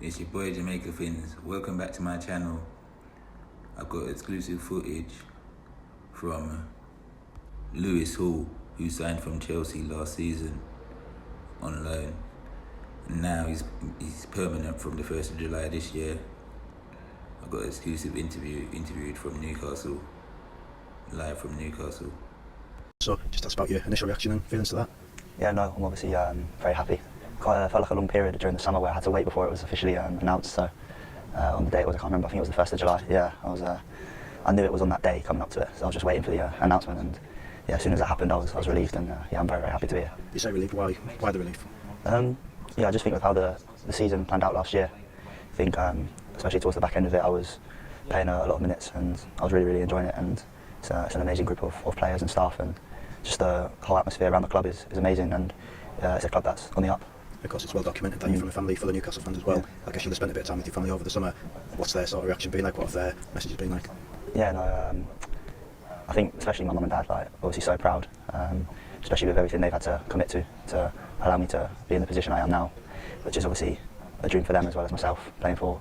It's your boy Jamaica Fins. Welcome back to my channel. I've got exclusive footage from Lewis Hall, who signed from Chelsea last season on loan. And now he's permanent from the 1st of July this year. I've got an exclusive interviewed from Newcastle, live from Newcastle. So just that's about your initial reaction and feelings to that? Yeah, no, I'm obviously very happy. Felt like a long period during the summer where I had to wait before it was officially announced. So on the day it was, I can't remember, I think it was the 1st of July. Yeah, I knew it was on that day coming up to it, so I was just waiting for the announcement. And yeah, as soon as that happened, I was relieved, and yeah, I'm very happy to be here. You say relieved? Why the relief? Yeah, I just think with how the season planned out last year, I think especially towards the back end of it, I was playing a lot of minutes, and I was really enjoying it. And it's an amazing group of players and staff, and just the whole atmosphere around the club is amazing, and it's a club that's on the up. Of course, it's well documented that you're from a family full of Newcastle fans as well. Yeah. I guess you'll have spent a bit of time with your family over the summer. What's their sort of reaction been like? What have their messages been like? Yeah, no, I think especially my mum and dad, obviously so proud, especially with everything they've had to commit to allow me to be in the position I am now, which is obviously a dream for them as well as myself, playing for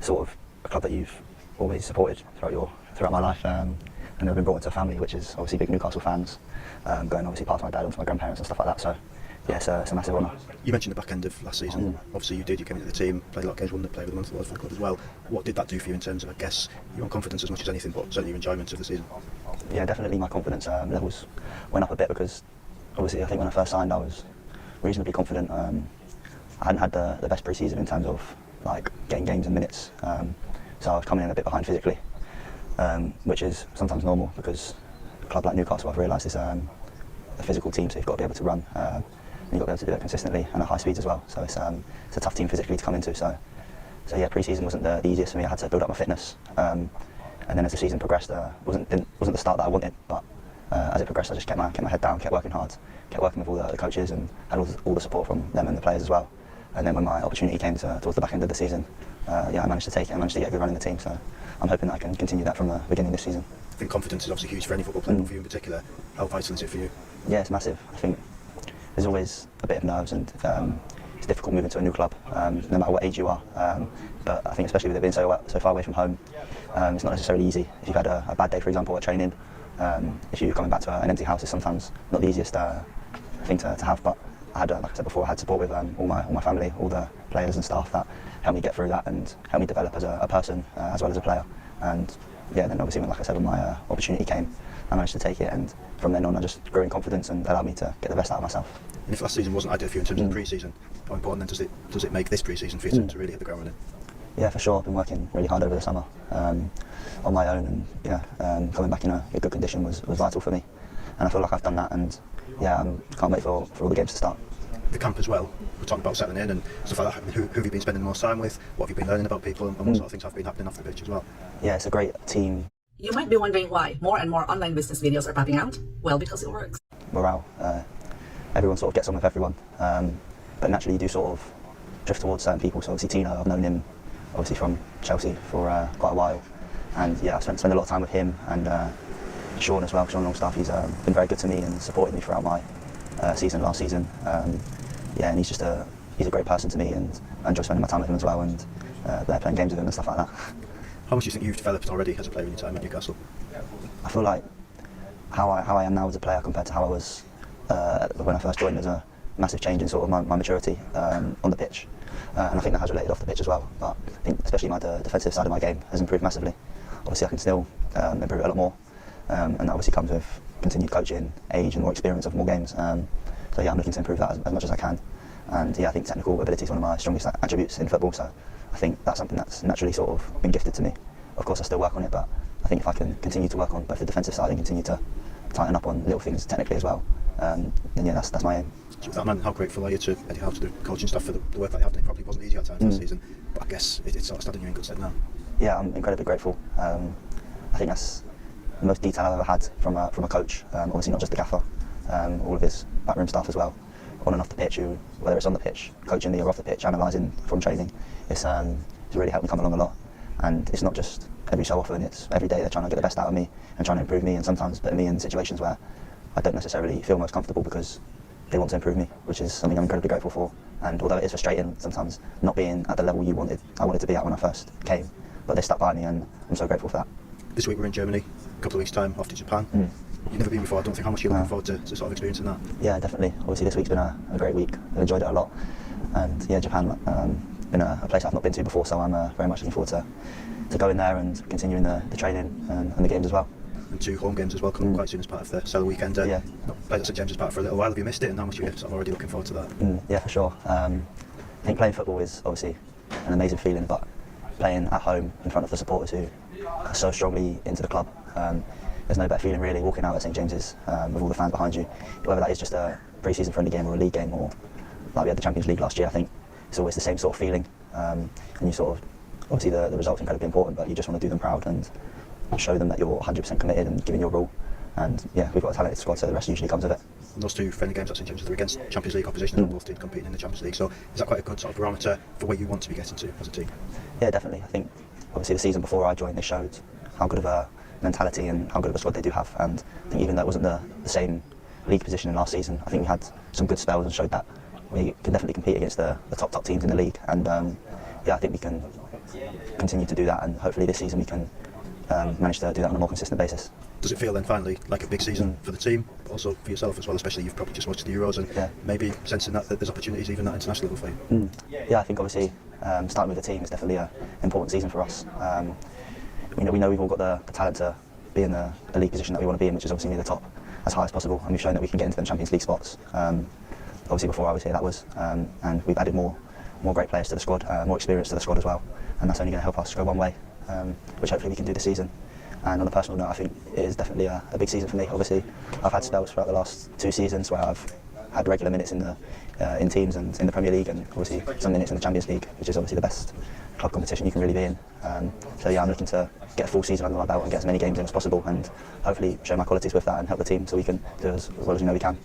sort of a club that you've always supported throughout my life, and I've been brought into a family which is obviously big Newcastle fans, going obviously past my dad onto my grandparents and stuff like that. So yeah, it's a massive honour. You mentioned the back end of last season. Obviously you came into the team, played a lot of games, won the Player of the Month awards for the club as well. What did that do for you in terms of, I guess, your own confidence as much as anything, but certainly your enjoyment of the season? Yeah, definitely my confidence levels went up a bit, because obviously I think when I first signed I was reasonably confident. I hadn't had the best pre-season in terms of getting games and minutes, so I was coming in a bit behind physically, which is sometimes normal because a club like Newcastle, I've realised, is a physical team, so you've got to be able to run, and you've got to be able to do it consistently and at high speeds as well. So it's a tough team physically to come into. So yeah, pre-season wasn't the easiest for me. I had to build up my fitness, and then as the season progressed, wasn't the start that I wanted, but as it progressed, I just kept my head down, kept working hard, kept working with all the coaches, and had all the support from them and the players as well. And then when my opportunity came towards the back end of the season, yeah, I managed to take it. I managed to get a good run in the team. So I'm hoping that I can continue that from the beginning of this season. I think confidence is obviously huge for any football player, but for you in particular, how vital is it for you? Yeah, it's massive. I think there's always a bit of nerves, and it's difficult moving to a new club, no matter what age you are. But I think especially with it being so far away from home, it's not necessarily easy. If you've had a bad day, for example, at training, if you're coming back to an empty house, it's sometimes not the easiest thing to have. But I had, like I said before, I had support with all my family, all the players and staff that helped me get through that and helped me develop as a person as well as a player. And yeah, then obviously like I said, when my opportunity came, I managed to take it, and from then on I just grew in confidence and allowed me to get the best out of myself. And if last season wasn't ideal for you in terms of the pre-season, how important then does it make this pre-season for you to really hit the ground running? Yeah, for sure. I've been working really hard over the summer on my own, and yeah, coming back in a good condition was vital for me, and I feel like I've done that, and yeah, can't wait for all the games to start. The camp as well, we're talking about settling in and stuff like that. Who have you been spending the most time with? What have you been learning about people, and what sort of things have been happening off the pitch as well? Yeah, it's a great team. You might be wondering why more and more online business videos are popping out. Well, because it works. Morale. Everyone sort of gets on with everyone, but naturally you do sort of drift towards certain people. So obviously Tino, I've known him obviously from Chelsea for quite a while, and yeah, I've spent a lot of time with him, and Sean as well, Sean Longstaff. He's been very good to me and supported me throughout my last season. Yeah, and he's a great person to me, and I enjoy spending my time with him as well, and they're playing games with him and stuff like that. How much do you think you've developed already as a player in your time at Newcastle? I feel like how I am now as a player compared to how I was when I first joined, there's a massive change in sort of my maturity on the pitch, and I think that has related off the pitch as well. But I think especially my defensive side of my game has improved massively. Obviously I can still improve it a lot more, and that obviously comes with continued coaching, age and more experience of more games. So yeah, I'm looking to improve that as much as I can, and yeah, I think technical ability is one of my strongest attributes in football, so I think that's something that's naturally sort of been gifted to me. Of course I still work on it, but I think if I can continue to work on both the defensive side and continue to tighten up on little things technically as well, then yeah, that's my aim. So with that, man, how grateful are you to Eddie Howe, to the coaching staff for the work that they have done? It probably wasn't easy at times last season, but I guess it's sort of standing you in good stead now. Yeah, I'm incredibly grateful. I think that's the most detail I've ever had from a coach, obviously not just the gaffer, all of his backroom staff as well, on and off the pitch, whether it's on the pitch, coaching me, or off the pitch, analysing from training. It's really helped me come along a lot, and it's not just every so often, it's every day they're trying to get the best out of me and trying to improve me, and sometimes putting me in situations where I don't necessarily feel most comfortable because they want to improve me, which is something I'm incredibly grateful for. And although it is frustrating sometimes not being at the level I wanted to be at when I first came, but they stuck by me, and I'm so grateful for that. This week we're in Germany, a couple of weeks' time off to Japan. You've never been before, I don't think. How much you're looking forward to sort of experiencing that? Yeah, definitely. Obviously this week's been a great week. I've enjoyed it a lot. And yeah, Japan, been a place I've not been to before, so I'm very much looking forward to going there and continuing the training and the games as well. And 2 home games as well coming quite soon as part of the Cellar weekend. Yeah. Not played at St James's Park for a little while. Have you missed it, and how much are you sort of already looking forward to that? Yeah, for sure. I think playing football is obviously an amazing feeling, but playing at home in front of the supporters who are so strongly into the club, there's no better feeling really, walking out at St James's with all the fans behind you, whether that is just a pre-season friendly game or a league game, or like we had the Champions League last year. I think it's always the same sort of feeling, and you sort of, obviously the results are incredibly important, but you just want to do them proud and show them that you're 100% committed and giving your all. And yeah, we've got a talented squad, so the rest usually comes of it. And those 2 friendly games at St James's are against Champions League opposition, and both teams competing in the Champions League. So is that quite a good sort of barometer for where you want to be getting to as a team? Yeah, definitely. I think obviously the season before I joined, they showed how good of a mentality and how good of a squad they do have. And I think even though it wasn't the same league position in last season, I think we had some good spells and showed that we can definitely compete against the top teams in the league. And yeah, I think we can continue to do that, and hopefully this season we can manage to do that on a more consistent basis. Does it feel then finally like a big season for the team, but also for yourself as well, especially you've probably just watched the Euros, and maybe sensing that there's opportunities even at international level for you? Yeah, I think obviously starting with the team is definitely an important season for us. We know we've all got the talent to be in the league position that we want to be in, which is obviously near the top as high as possible, and we've shown that we can get into the Champions League spots. Obviously before I was here that was, and we've added more great players to the squad, more experience to the squad as well, and that's only going to help us go one way, which hopefully we can do this season. And on a personal note, I think it is definitely a big season for me. Obviously I've had spells throughout the last 2 seasons where I've had regular minutes in teams and in the Premier League, and obviously some minutes in the Champions League, which is obviously the best club competition you can really be in. So yeah, I'm looking to get a full season under my belt and get as many games in as possible, and hopefully show my qualities with that and help the team so we can do as well as we know we can.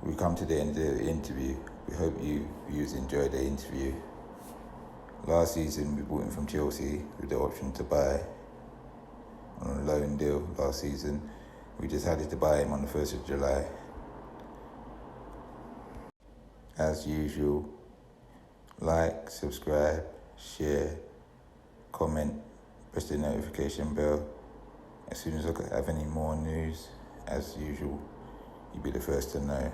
we come to the end of the interview. We hope you viewers enjoyed the interview. Last season we bought him from Chelsea with the option to buy on a loan deal last season. We decided to buy him on the 1st of July. As usual, like, subscribe, share, comment, press the notification bell. As soon as I have any more news, as usual, you'll be the first to know.